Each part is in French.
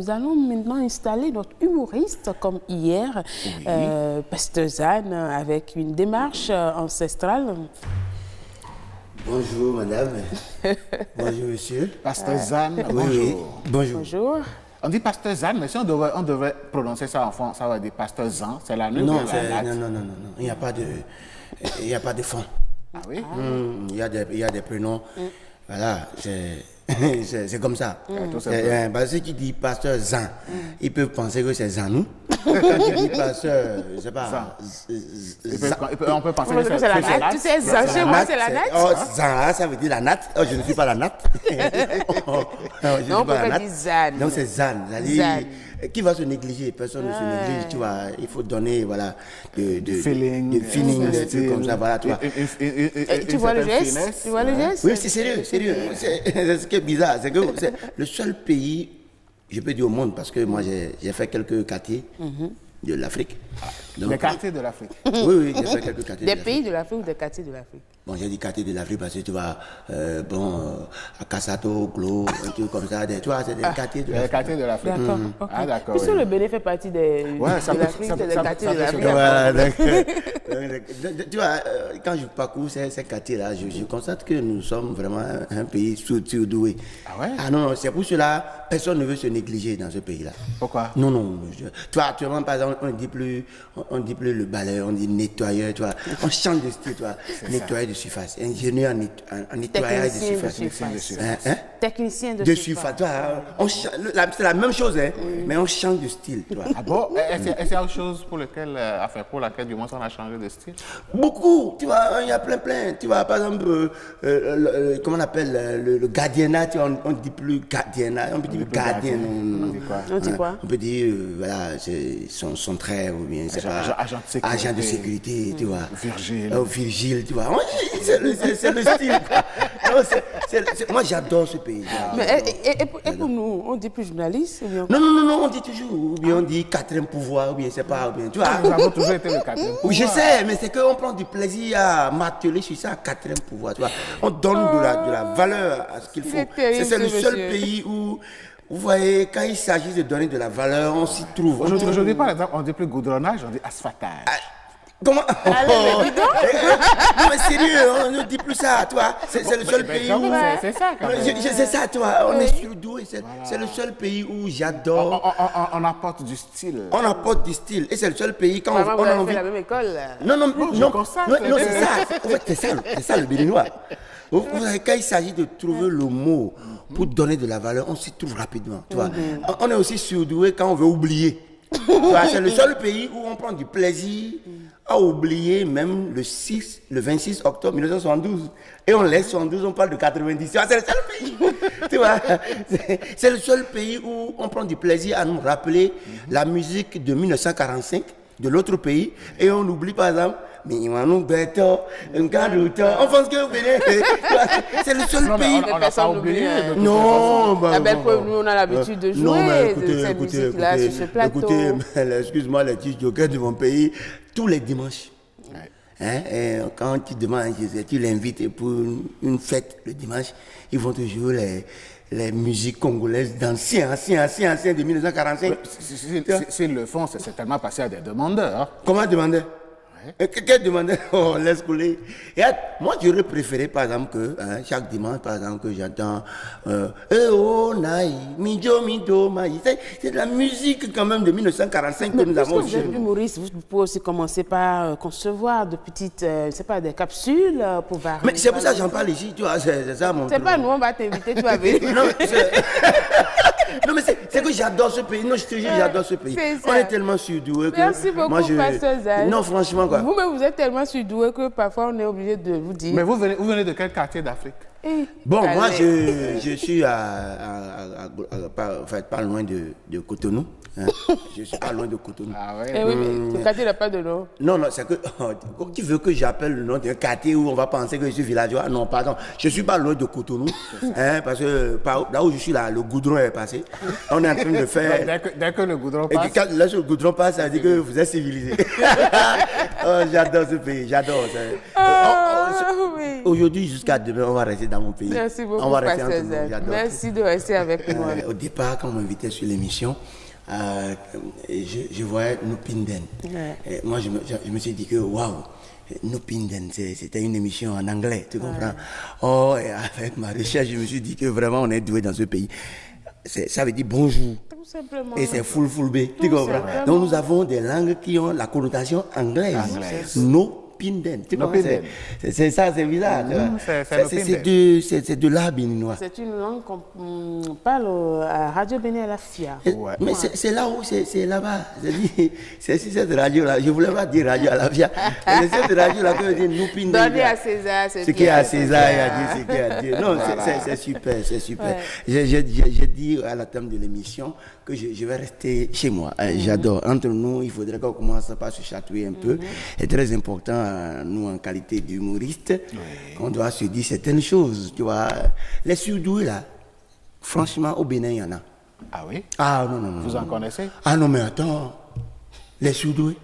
nous allons maintenant installer notre humoriste comme hier, Pasteur Zane, avec une démarche ancestrale. Bonjour madame. Bonjour monsieur. Pasteur Zane, Oui, bonjour. oui. Bonjour. Bonjour. On dit Pasteur Zane, mais si on devait prononcer ça en français, ça va dire Pasteur Zan, c'est la même Non, que la latte. non. Il n'y a pas de fond. Ah oui? Il y a des prénoms. Voilà, c'est comme ça. Parce que qui dit pasteur Zan, ils peuvent penser que c'est Zanou. Quand tu dis pasteur, je ne sais pas. On peut penser que C'est la natte. Tu sais, Zan, chez moi, c'est la natte. Oh, Zan, ça veut dire la natte. Oh, je ne suis pas la natte. Non, on peut pas dire Zan. Donc c'est Zan. Zan. Qui va se négliger? Personne ne se néglige, tu vois. Il faut donner, voilà, de feeling, des trucs comme ça, voilà, tu vois. Tu vois le geste? Tu vois le geste? Oui, c'est sérieux. C'est ce qui est bizarre, c'est que c'est le seul pays, je peux dire au monde, parce que moi j'ai fait quelques quartiers de l'Afrique. Donc, Les quartiers de l'Afrique. Oui, j'ai fait quelques quartiers. Des pays de l'Afrique ou des quartiers de l'Afrique? Bon, j'ai dit quartier de l'Afrique parce que tu vois, à Kassato, Glo, un truc comme ça, tu vois, c'est des quartiers de Les l'Afrique. quartiers de l'Afrique. D'accord. Ah, d'accord. Puisque le Bénin fait partie de l'Afrique, c'est des quartiers de l'Afrique. Voilà, donc, tu vois, quand je parcours ces quartiers-là, je constate que nous sommes vraiment un pays surdoué. Ah ouais? Ah non, c'est pour cela, personne ne veut se négliger dans ce pays-là. Pourquoi? Non. Tu vois, actuellement, par exemple, on ne dit plus le balayeur, on dit nettoyeur, tu vois. On change de style, tu vois. Nettoyeur de surface, ingénieur en nettoyage de surface. Technicien de De surface. surface, tu vois. C'est la même chose, hein, mais on change de style, tu vois. Ah bon? Est-ce qu'il y a autre chose pour laquelle du moins on a changé de style? Beaucoup, tu vois, il y a plein. Tu vois, par exemple, comment on appelle le gardiennat, tu vois, on ne dit plus gardiennat, on peut dire gardien. On dit quoi? On peut dire, voilà, c'est son frère ou bien, c'est pas. Agent de sécurité, tu vois. Virgile, tu vois. C'est le style, quoi. Non, moi, j'adore ce pays. Mais, et pour nous, on dit plus journaliste ou bien? Non, on dit toujours, ou bien on dit quatrième pouvoir, ou bien c'est pas, ou bien, tu vois. Nous avons toujours été le quatrième pouvoir. Oui, je sais, mais c'est qu'on prend du plaisir à marteler sur ça, quatrième pouvoir, tu vois. On donne de la valeur à ce qu'il faut. C'est le seul pays où, vous voyez, quand il s'agit de donner de la valeur, on s'y trouve. Aujourd'hui, par exemple, on ne dit plus goudronnage, on dit asphaltage. Comment? Non, mais sérieux, on ne dit plus ça, tu vois. C'est le seul pays où. C'est ça, quand même. C'est ça, tu vois. On est surdoué. C'est le seul pays où j'adore. On apporte du style. On apporte du style. Et c'est le seul pays quand Maman, on a vous envie. fait la même école. Non, c'est ça. En fait, c'est ça le béninois. Vous savez, quand il s'agit de trouver le mot pour donner de la valeur, on s'y trouve rapidement. Tu vois. On est aussi surdoué quand on veut oublier. C'est le seul pays où on prend du plaisir à oublier même le 26 octobre 1972. Et on laisse 72, on parle de 90. C'est le seul pays. Tu vois, c'est le seul pays où on prend du plaisir à nous rappeler la musique de 1945 de l'autre pays. Et on oublie par exemple, on pense que vous venez. C'est le seul pays. On n'a pas oublié. Non, La belle preuve, nous, on a l'habitude de jouer de cette musique-là sur ce plateau. Écoutez, excuse-moi, les petits jokers de mon pays, tous les dimanches. Hein, et quand tu demandes, tu l'invites pour une fête le dimanche, ils vont toujours les musiques congolaises d'anciens de 1945. S'ils le font, c'est certainement passé à des demandeurs. Comment demander? Quelqu'un demandait, oh, laisse couler. Et moi, j'aurais préféré, par exemple, que chaque dimanche, par exemple, que j'entends oh, naï, mijo, mido, maï. C'est de la musique, quand même, de 1945 que nous avons. Vous êtes humoriste, vous pouvez aussi commencer par concevoir de petites, c'est pas des capsules pour varier. Mais c'est pour ça que j'en parle ici, tu vois, c'est ça mon truc. C'est pas nous, on va t'inviter, tu vas venir. Non, mais c'est que j'adore ce pays. Non, je te jure, j'adore ce pays. On est tellement surdoué que. Merci beaucoup, Pasteur Zane. Non, franchement, quoi. Vous-même, vous êtes tellement surdoué que parfois on est obligé de vous dire. Mais vous venez de quel quartier d'Afrique? Bon, moi, je suis pas loin de Cotonou. Hein. Je ne suis pas loin de Cotonou. Ah ouais. Eh oui, mais le quartier n'a pas de nom. Non, non, c'est que tu veux que j'appelle le nom d'un quartier où on va penser que je suis villageois. Non, pardon, je ne suis pas loin de Cotonou. Hein, parce que là où je suis là, le goudron est passé. On est en train de faire... Dès que le goudron Et passe. quand le goudron passe, ça veut dire que vous êtes civilisé. Oh, j'adore ce pays, j'adore. Oui. Aujourd'hui jusqu'à demain, on va rester dans mon pays. Merci beaucoup, on va rester Pasteur entre nous, Zane. j'adore. Merci de rester avec moi. Au départ, quand on m'invitait sur l'émission, je voyais Nupinden. Ouais. Et moi, je me suis dit que waouh, Nupinden, c'était une émission en anglais, tu comprends? Oh, et avec ma recherche, je me suis dit que vraiment on est doué dans ce pays. Ça veut dire bonjour. Tout simplement. Et c'est full B, tu comprends? Donc nous avons des langues qui ont la connotation anglaise. No Pinden, tu comprends? C'est ça, c'est bizarre. C'est de l'art béninois. C'est une langue qu'on parle à Radio Bénin à la FIA. Mais c'est là où, c'est là-bas. C'est cette radio-là. Je ne voulais pas dire radio à la FIA. C'est cette radio-là que je dis nous Pinden. Donner à César ce qui est à César et à Dieu ce qui est à Dieu. Non, c'est super, c'est super. J'ai dit à la thème de l'émission que je vais rester chez moi. J'adore. Entre nous, il faudrait qu'on commence par se chatouiller un peu. C'est très important, nous, en qualité d'humoriste, on doit se dire certaines choses. Tu vois, les surdoués, là, franchement, au Bénin, il y en a. Ah oui? Ah non, non, non. Vous en connaissez? Ah non, mais attends. Les surdoués,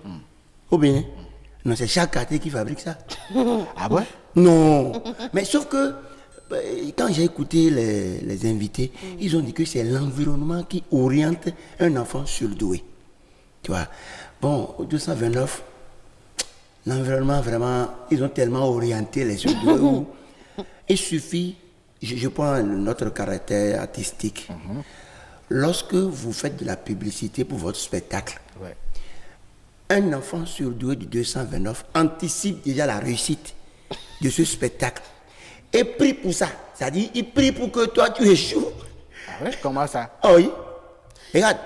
au Bénin, non, c'est chaque quartier qui fabrique ça. Ah ouais? Non. Mais sauf que, quand j'ai écouté les invités, ils ont dit que c'est l'environnement qui oriente un enfant surdoué. Tu vois. Bon, au 229, l'environnement, vraiment, ils ont tellement orienté les surdoués où il suffit, je prends notre caractère artistique. Lorsque vous faites de la publicité pour votre spectacle, un enfant surdoué du 229 anticipe déjà la réussite de ce spectacle. Et prie pour ça. C'est-à-dire, il prie pour que toi, tu échoues. Ah ouais? Comment ça? Oh oui. Regarde,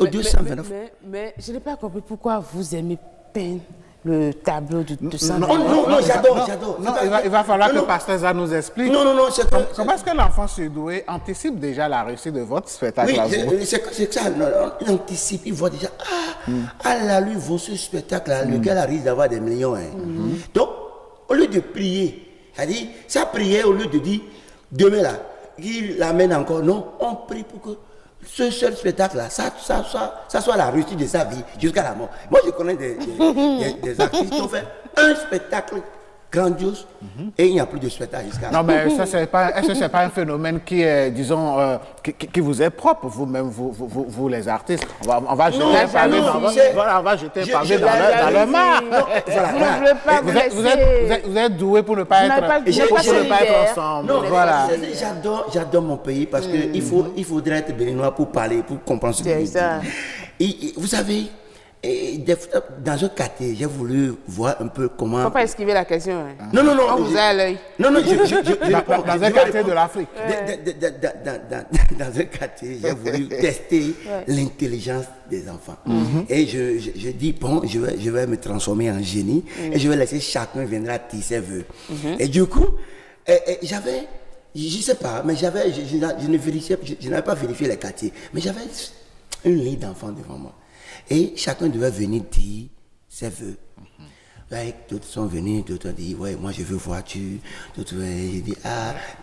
au 229. Mais je n'ai pas compris pourquoi vous aimez peindre le tableau du 229. Non, j'adore. Non, il va falloir que Pasteur Zane nous explique. Non, c'est C'est parce que l'enfant surdoué anticipe déjà la réussite de votre spectacle. Oui, c'est ça. Il anticipe, il voit déjà, là, lui, vaut ce spectacle-là, lequel risque d'avoir des millions. Donc, au lieu de prier, c'est-à-dire, sa prière, au lieu de dire, demain là, il l'amène encore, non, on prie pour que ce seul spectacle-là, ça soit la réussite de sa vie jusqu'à la mort. Moi, je connais des artistes qui ont fait un spectacle grandiose et il n'y a plus de spectacle jusqu'à la mort. Non, mais est-ce que ce n'est pas un phénomène qui est, disons, qui vous est propre, vous-même, vous les artistes? On va jeter un pavé dans le mar. Vous êtes doué pour ne pas être ensemble. Non, voilà. J'adore mon pays parce qu'il faudrait être béninois pour parler, pour comprendre ce que je dis. Vous savez, dans un quartier, j'ai voulu voir un peu comment... Il ne faut pas esquiver la question. Hein. Non. On vous a à l'œil. Non, dans un quartier de l'Afrique. Dans un quartier, j'ai voulu tester l'intelligence des enfants. Et je dis, bon, je vais me transformer en génie et je vais laisser chacun viendra tisser vœux. Et du coup, j'avais, je ne sais pas, mais je n'avais pas vérifié les quartiers, mais j'avais une ligne d'enfants devant moi. Et chacun devait venir dire ses vœux. D'autres sont venus, d'autres ont dit, ouais, moi je veux voiture. D'autres ont dit,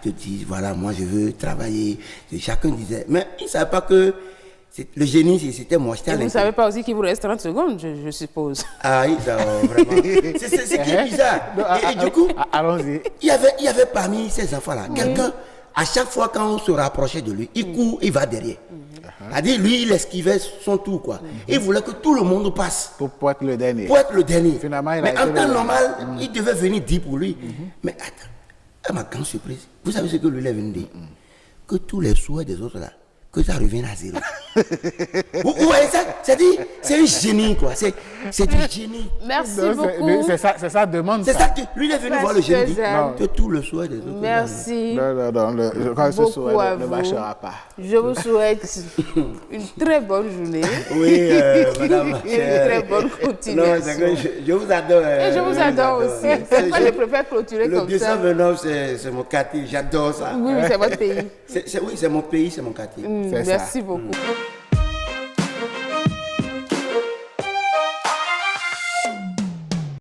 d'autres disent, voilà, moi je veux travailler. Et chacun disait, mais ils ne savaient pas que le génie, c'était moi. Et vous ne savez pas aussi qu'il vous reste 30 secondes, je suppose. Ah oui, ça, vraiment. C'est ce qui est bizarre. Et du coup, allons-y. Il y avait parmi ces enfants-là, quelqu'un, à chaque fois quand on se rapprochait de lui, il court, il va derrière. C'est-à-dire, lui, il esquivait son tour, quoi. Il voulait que tout le monde passe. Pour être le dernier. Pour être le dernier. Finalement, mais en temps normal, il devait venir dire pour lui. Mais attends, à ma grande surprise, vous savez ce que lui est venu dire? Que tous les souhaits des autres là, que ça revienne à zéro. Vous voyez ça? C'est-à-dire, c'est un génie, quoi. C'est du génie. Merci beaucoup. C'est ça, demande. C'est ça que lui, il est venu voir le génie. Que tout le souhait des autres. Merci. Non, je crois que ce souhait ne marchera pas. Je vous souhaite une très bonne journée. Oui, madame. Et une très bonne continuation. Non, c'est que je vous adore. Et je vous adore aussi. Moi, je préfère clôturer comme ça. Le 229, c'est mon quartier. J'adore ça. Oui, c'est votre pays. Oui, c'est mon pays, c'est mon quartier. Merci beaucoup.